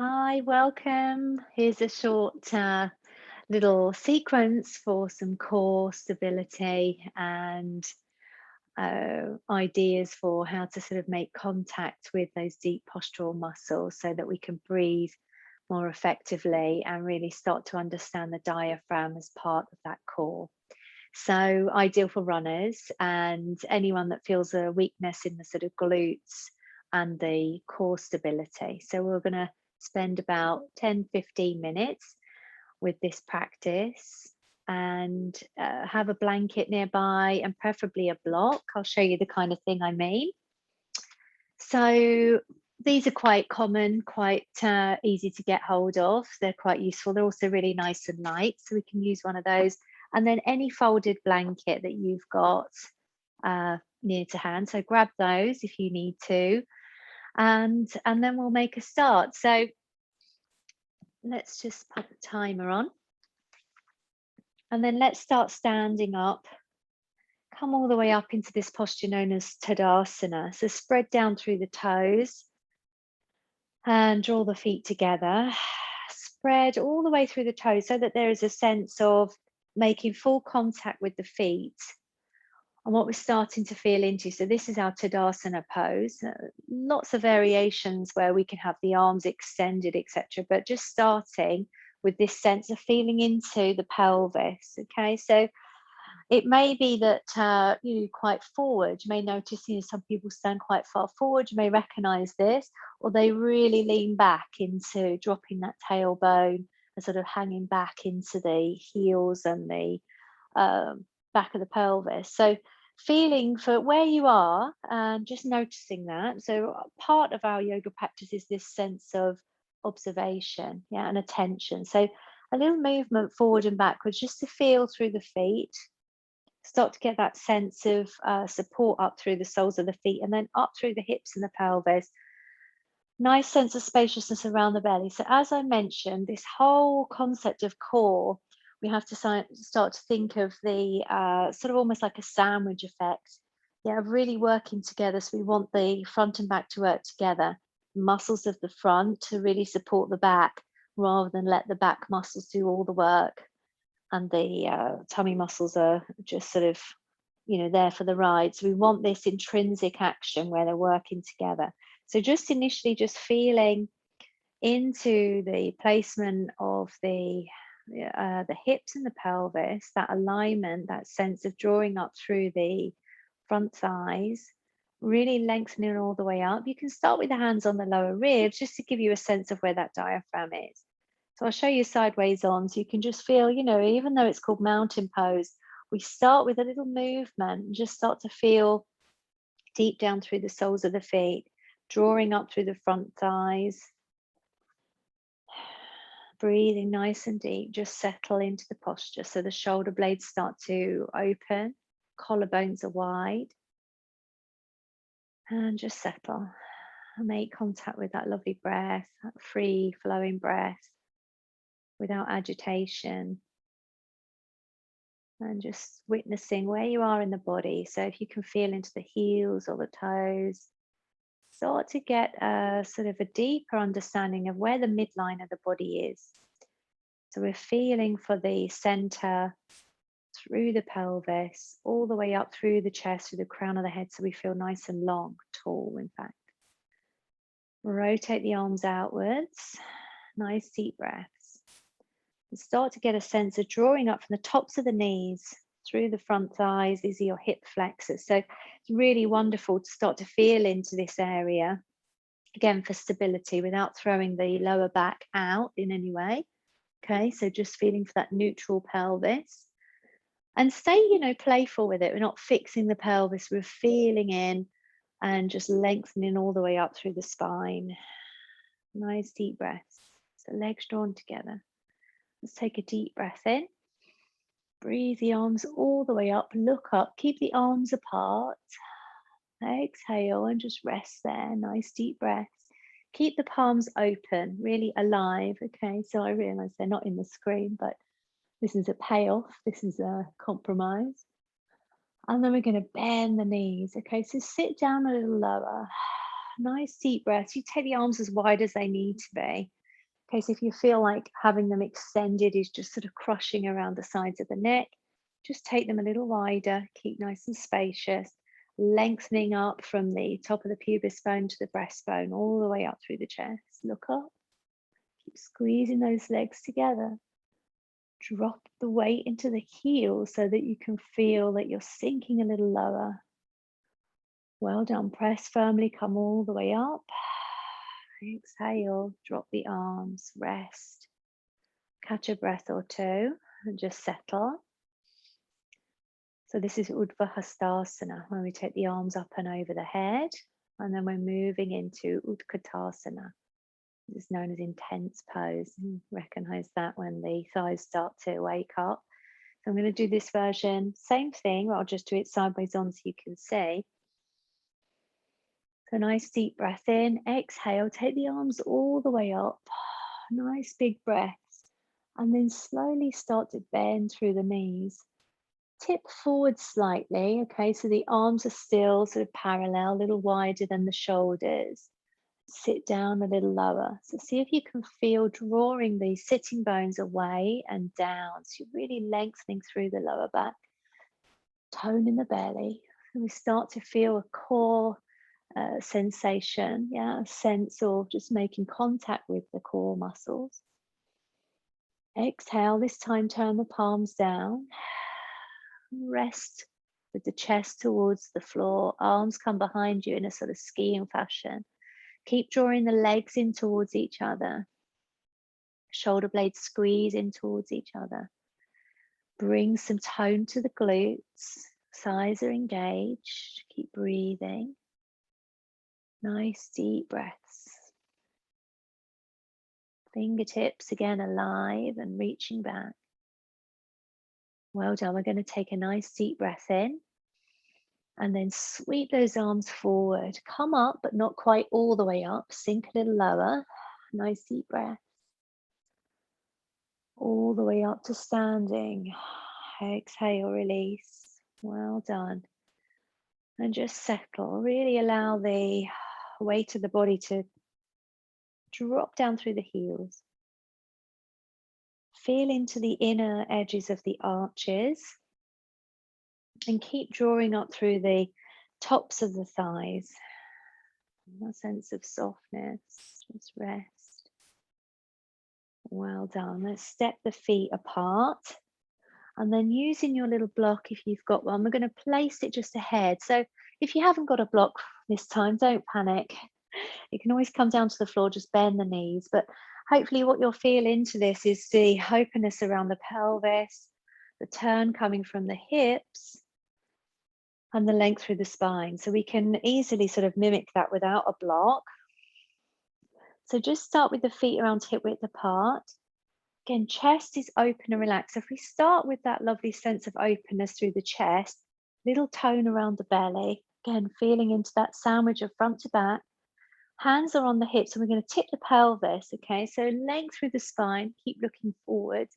Hi, welcome. Here's a short little sequence for some core stability and ideas for how to sort of make contact with those deep postural muscles so that we can breathe more effectively and really start to understand the diaphragm as part of that core. So, ideal for runners and anyone that feels a weakness in the sort of glutes and the core stability. So, we're going to spend about 10-15 minutes with this practice and have a blanket nearby and preferably a block. I'll show you the kind of thing I mean. So, these are quite common, quite easy to get hold of. They're quite useful. They're also really nice and light, so we can use one of those. And then any folded blanket that you've got near to hand. So grab those if you need to, and then we'll make a start. So let's just put the timer on, and then let's start standing up. Come all the way up into this posture known as Tadasana. So spread down through the toes and draw the feet together. Spread all the way through the toes so that there is a sense of making full contact with the feet and what we're starting to feel into. So this is our Tadasana pose. Lots of variations where we can have the arms extended, etc. But just starting with this sense of feeling into the pelvis. Okay, so it may be that you're quite forward. You may notice some people stand quite far forward. You may recognize this, or they really lean back into dropping that tailbone and sort of hanging back into the heels and the back of the pelvis. So feeling for where you are and just noticing that. So part of our yoga practice is this sense of observation, yeah, and attention. So a little movement forward and backwards just to feel through the feet. Start to get that sense of support up through the soles of the feet and then up through the hips and the pelvis. Nice sense of spaciousness around the belly. So as I mentioned, this whole concept of core, we have to start to think of the sort of almost like a sandwich effect. Yeah, of really working together. So we want the front and back to work together. Muscles of the front to really support the back rather than let the back muscles do all the work. And the tummy muscles are just sort of, there for the ride. So we want this intrinsic action where they're working together. So just initially, just feeling into the placement of the hips and the pelvis, that alignment, that sense of drawing up through the front thighs, really lengthening all the way up. You can start with the hands on the lower ribs just to give you a sense of where that diaphragm is. So I'll show you sideways on so you can just feel, even though it's called mountain pose, we start with a little movement and just start to feel deep down through the soles of the feet, drawing up through the front thighs. Breathing nice and deep, just settle into the posture. So the shoulder blades start to open, collarbones are wide. And just settle. Make contact with that lovely breath, that free flowing breath, without agitation, and just witnessing where you are in the body. So if you can feel into the heels or the toes, start to get a sort of a deeper understanding of where the midline of the body is. So we're feeling for the center through the pelvis, all the way up through the chest, through the crown of the head, so we feel nice and long, tall, in fact. Rotate the arms outwards, nice deep breaths. And start to get a sense of drawing up from the tops of the knees through the front thighs. These are your hip flexors. So it's really wonderful to start to feel into this area, again, for stability without throwing the lower back out in any way. Okay, so just feeling for that neutral pelvis. And stay, playful with it. We're not fixing the pelvis, we're feeling in and just lengthening all the way up through the spine. Nice deep breaths. So legs drawn together. Let's take a deep breath in. Breathe the arms all the way up, look up, keep the arms apart. Exhale and just rest there. Nice deep breaths. Keep the palms open, really alive. Okay, so I realize they're not in the screen, but this is a payoff. This is a compromise. And then we're going to bend the knees. Okay, so sit down a little lower. Nice deep breaths. You take the arms as wide as they need to be. Okay, so if you feel like having them extended is just sort of crushing around the sides of the neck, just take them a little wider, keep nice and spacious, lengthening up from the top of the pubis bone to the breastbone, all the way up through the chest. Look up, keep squeezing those legs together. Drop the weight into the heels so that you can feel that you're sinking a little lower. Well done. Press firmly, come all the way up. Exhale, drop the arms, rest. Catch a breath or two and just settle. So this is urdhva hastasana, when we take the arms up and over the head, and then we're moving into Utkatasana. This is known as intense pose. You recognize that when the thighs start to wake up. So I'm going to do this version, same thing, but I'll just do it sideways on so you can see. So nice deep breath in, exhale, take the arms all the way up, nice big breaths, and then slowly start to bend through the knees. Tip forward slightly, okay, so the arms are still sort of parallel, a little wider than the shoulders. Sit down a little lower. So see if you can feel drawing the sitting bones away and down. So you're really lengthening through the lower back, tone in the belly. And we start to feel a core sensation, a sense of just making contact with the core muscles. Exhale, this time turn the palms down. Rest with the chest towards the floor, arms come behind you in a sort of skiing fashion. Keep drawing the legs in towards each other. Shoulder blades squeeze in towards each other. Bring some tone to the glutes. Thighs are engaged. Keep breathing. Nice deep breaths. Fingertips again alive and reaching back. Well done. We're going to take a nice deep breath in and then sweep those arms forward. Come up, but not quite all the way up. Sink a little lower. Nice deep breath. All the way up to standing. Exhale, release. Well done. And just settle. Really allow the weight of the body to drop down through the heels. Feel into the inner edges of the arches. And keep drawing up through the tops of the thighs. A sense of softness. Just rest. Well done. Let's step the feet apart. And then using your little block, if you've got one, we're going to place it just ahead. So if you haven't got a block this time, don't panic. You can always come down to the floor, just bend the knees. But hopefully what you'll feel into this is the openness around the pelvis, the turn coming from the hips, and the length through the spine. So we can easily sort of mimic that without a block. So just start with the feet around hip width apart. Again, chest is open and relaxed. So if we start with that lovely sense of openness through the chest, little tone around the belly. Again, feeling into that sandwich of front to back. Hands are on the hips and we're going to tip the pelvis, okay? So length through the spine, keep looking forward.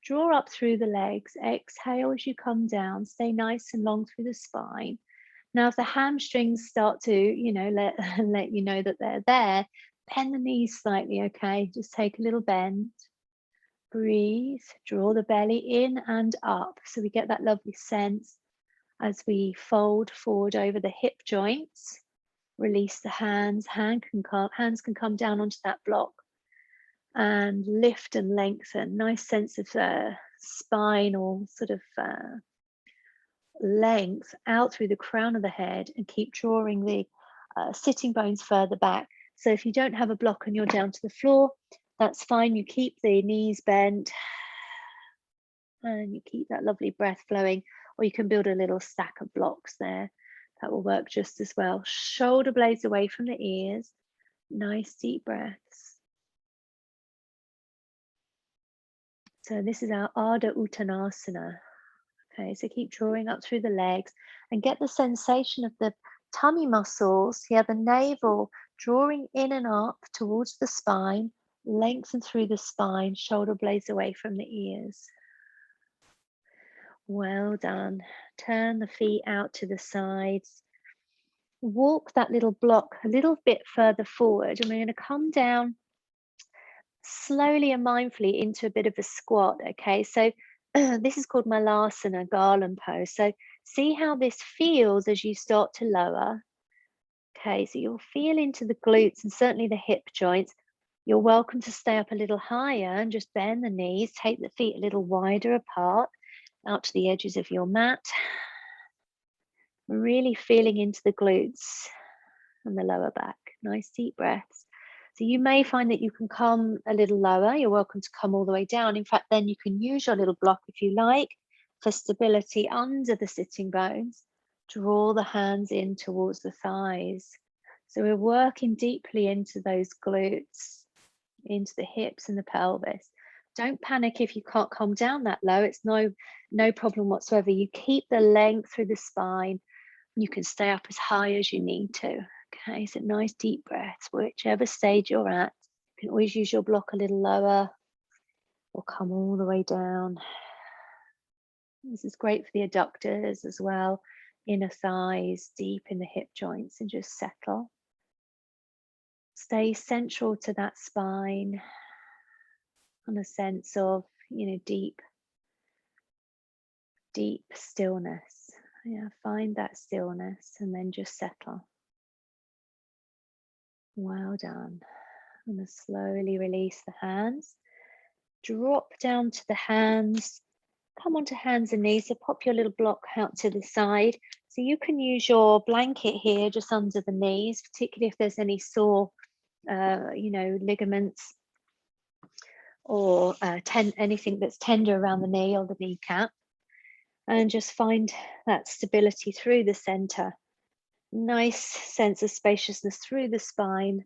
Draw up through the legs. Exhale as you come down. Stay nice and long through the spine. Now, if the hamstrings start to, let you know that they're there, bend the knees slightly, okay? Just take a little bend. Breathe, draw the belly in and up. So we get that lovely sense as we fold forward over the hip joints. Release the hands. Hands can come down onto that block and lift and lengthen. Nice sense of spine or sort of length out through the crown of the head, and keep drawing the sitting bones further back. So if you don't have a block and you're down to the floor, that's fine. You keep the knees bent and you keep that lovely breath flowing, or you can build a little stack of blocks there. That will work just as well. Shoulder blades away from the ears. Nice deep breaths. So this is our uttanasasna. Okay, so keep drawing up through the legs and get the sensation of the tummy muscles, the navel drawing in and up towards the spine, lengthen through the spine, shoulder blades away from the ears. Well done. Turn the feet out to the sides. Walk that little block a little bit further forward, and we're going to come down slowly and mindfully into a bit of a squat. Okay, so this is called malasana, garland pose. So see how this feels as you start to lower. Okay, so you'll feel into the glutes and certainly the hip joints. You're welcome to stay up a little higher and just bend the knees, take the feet a little wider apart, out to the edges of your mat. Really feeling into the glutes and the lower back. Nice deep breaths. So you may find that you can come a little lower. You're welcome to come all the way down. In fact, then you can use your little block if you like for stability under the sitting bones. Draw the hands in towards the thighs. So we're working deeply into those glutes, into the hips and the pelvis. Don't panic if you can't come down that low. It's no problem whatsoever. You keep the length through the spine. You can stay up as high as you need to. Okay, so nice deep breaths, whichever stage you're at. You can always use your block a little lower or come all the way down. This is great for the adductors as well, inner thighs, deep in the hip joints, and just settle. Stay central to that spine and a sense of, deep stillness. Yeah, find that stillness and then just settle. Well done. I'm going to slowly release the hands. Drop down to the hands. Come onto hands and knees. So pop your little block out to the side. So you can use your blanket here just under the knees, particularly if there's any sore, ligaments or anything that's tender around the knee or the kneecap. And just find that stability through the center. Nice sense of spaciousness through the spine.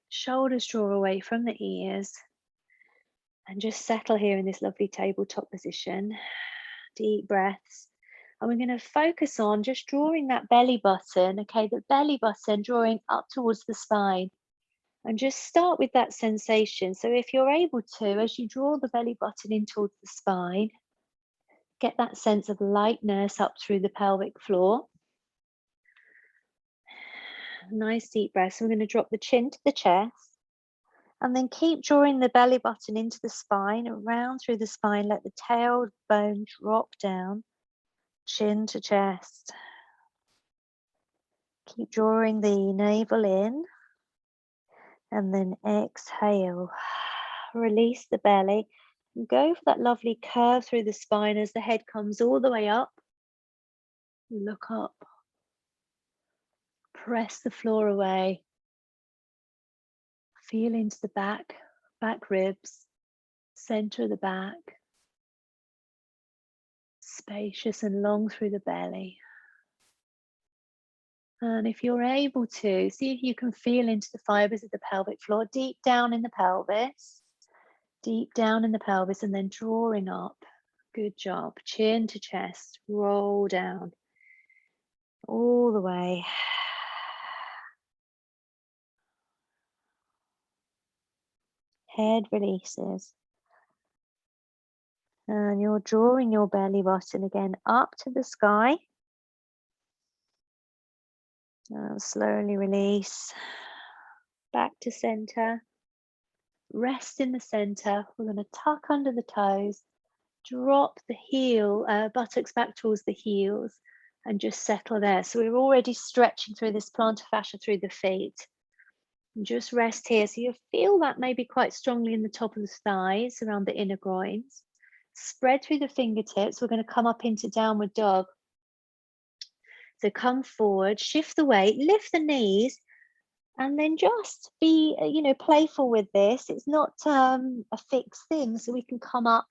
Shoulders draw away from the ears. And just settle here in this lovely tabletop position. Deep breaths. And we're going to focus on just drawing that belly button, okay, the belly button drawing up towards the spine. And just start with that sensation. So if you're able to, as you draw the belly button in towards the spine, get that sense of lightness up through the pelvic floor. Nice deep breath. So we're going to drop the chin to the chest. And then keep drawing the belly button into the spine, around through the spine. Let the tailbone drop down, chin to chest. Keep drawing the navel in. And then exhale. Release the belly. And go for that lovely curve through the spine as the head comes all the way up. Look up. Press the floor away. Feel into the back ribs, center of the back. Spacious and long through the belly. And if you're able to, see if you can feel into the fibers of the pelvic floor, deep down in the pelvis, and then drawing up. Good job. Chin to chest, roll down all the way. Head releases. And you're drawing your belly button again up to the sky. And slowly release. Back to center. Rest in the center. We're going to tuck under the toes. Drop the buttocks back towards the heels and just settle there. So we're already stretching through this plantar fascia through the feet. And just rest here. So you feel that maybe quite strongly in the top of the thighs, around the inner groins. Spread through the fingertips. We're going to come up into downward dog. So come forward, shift the weight, lift the knees, and then just be, playful with this. It's not a fixed thing. So we can come up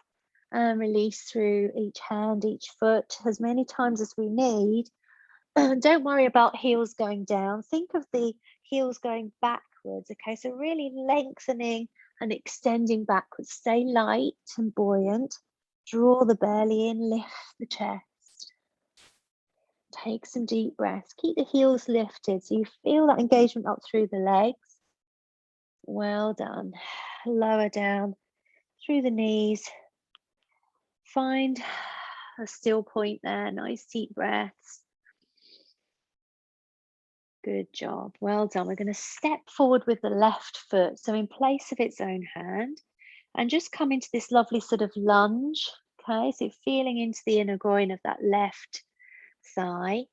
and release through each hand, each foot, as many times as we need. Don't worry about heels going down. Think of the heels going backwards, okay? So really lengthening and extending backwards. Stay light and buoyant. Draw the belly in, lift the chest. Take some deep breaths. Keep the heels lifted so you feel that engagement up through the legs. Well done. Lower down through the knees. Find a still point there. Nice deep breaths. Good job. Well done. We're going to step forward with the left foot. So in place of its own hand, And just come into this lovely sort of lunge. Okay, so feeling into the inner groin of that left thigh.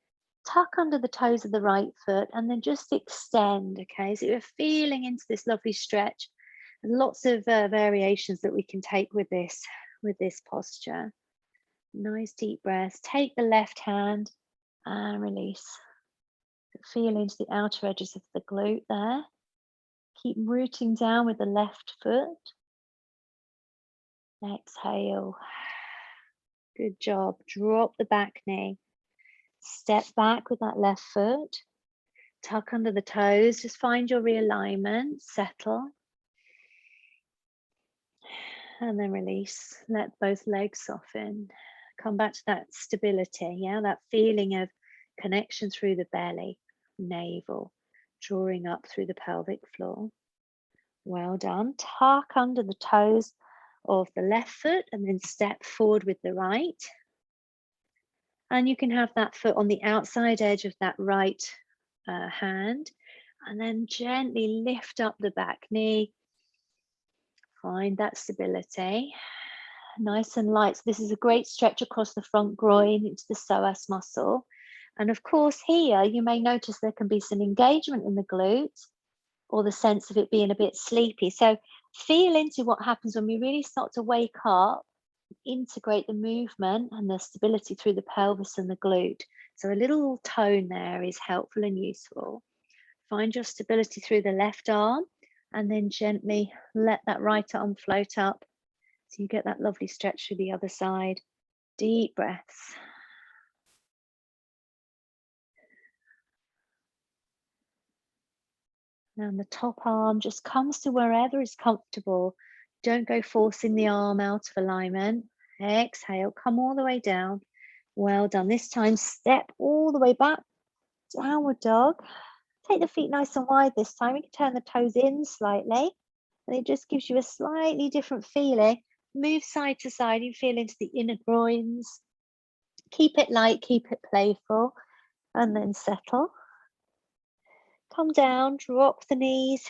Tuck under the toes of the right foot and then just extend. Okay, so you're feeling into this lovely stretch. And lots of variations that we can take with this posture. Nice deep breaths. Take the left hand and release. Feel into the outer edges of the glute there. Keep rooting down with the left foot. Exhale. Good job. Drop the back knee. Step back with that left foot. Tuck under the toes. Just find your realignment. Settle. And then release. Let both legs soften. Come back to that stability. Yeah, that feeling of connection through the belly, navel, drawing up through the pelvic floor. Well done. Tuck under the toes of the left foot and then step forward with the right. And you can have that foot on the outside edge of that right hand. And then gently lift up the back knee. Find that stability. Nice and light. So this is a great stretch across the front groin into the psoas muscle. And of course, here you may notice there can be some engagement in the glutes or the sense of it being a bit sleepy. So feel into what happens when we really start to wake up, integrate the movement and the stability through the pelvis and the glute. So a little tone there is helpful and useful. Find your stability through the left arm and then gently let that right arm float up. So you get that lovely stretch through the other side. Deep breaths. And the top arm just comes to wherever is comfortable. Don't go forcing the arm out of alignment. Exhale, come all the way down. Well done. This time, step all the way back. Downward dog. Take the feet nice and wide this time. You can turn the toes in slightly. And it just gives you a slightly different feeling. Move side to side. You feel into the inner groins. Keep it light, keep it playful. And then settle. Come down, drop the knees.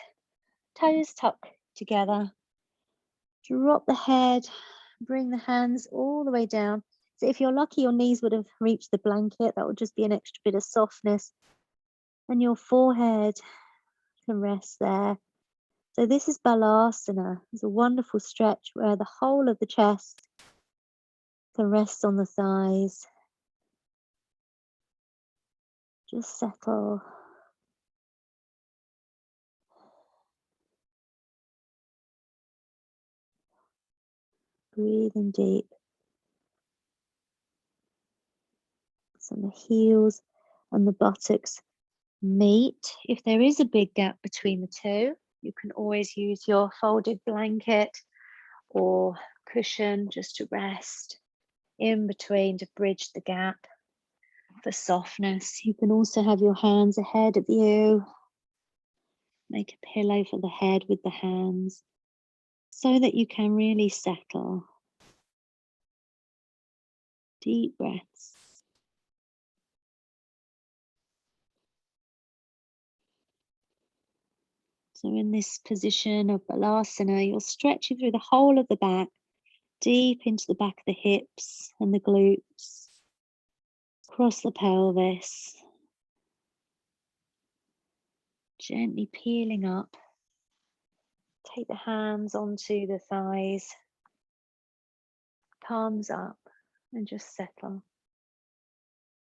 Toes tuck together. Drop the head. Bring the hands all the way down. So if you're lucky, your knees would have reached the blanket. That would just be an extra bit of softness. And your forehead can rest there. So this is Balasana. It's a wonderful stretch where the whole of the chest can rest on the thighs. Just settle. Breathing deep. So the heels and the buttocks meet. If there is a big gap between the two, you can always use your folded blanket or cushion just to rest in between to bridge the gap for softness. You can also have your hands ahead of you. Make a pillow for the head with the hands so that you can really settle. Deep breaths. So in this position of Balasana, you're stretching through the whole of the back, deep into the back of the hips and the glutes, across the pelvis, gently peeling up. Take the hands onto the thighs, palms up, and just settle.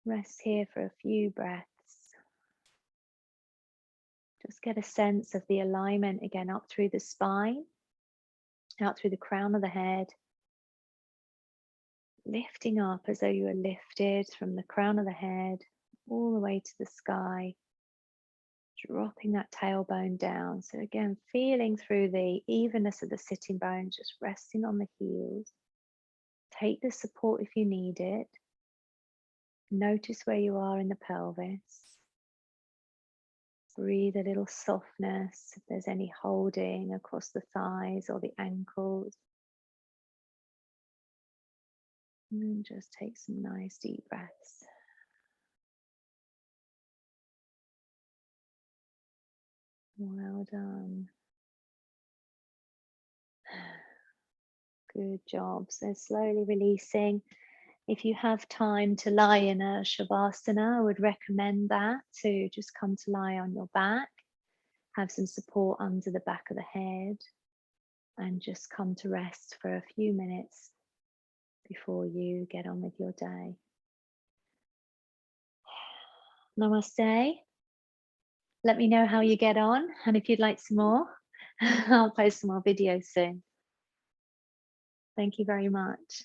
Rest here for a few breaths. Just get a sense of the alignment again up through the spine, out through the crown of the head, lifting up as though you were lifted from the crown of the head all the way to the sky, dropping that tailbone down. So again, feeling through the evenness of the sitting bones, just resting on the heels. Take the support if you need it. Notice where you are in the pelvis. Breathe a little softness if there's any holding across the thighs or the ankles. And just take some nice deep breaths. Well done. Good job. So slowly releasing. If you have time to lie in a savasana, I would recommend that, to just come to lie on your back, have some support under the back of the head, and just come to rest for a few minutes before you get on with your day. Namaste. Let me know how you get on, and if you'd like some more, I'll post some more videos soon. Thank you very much.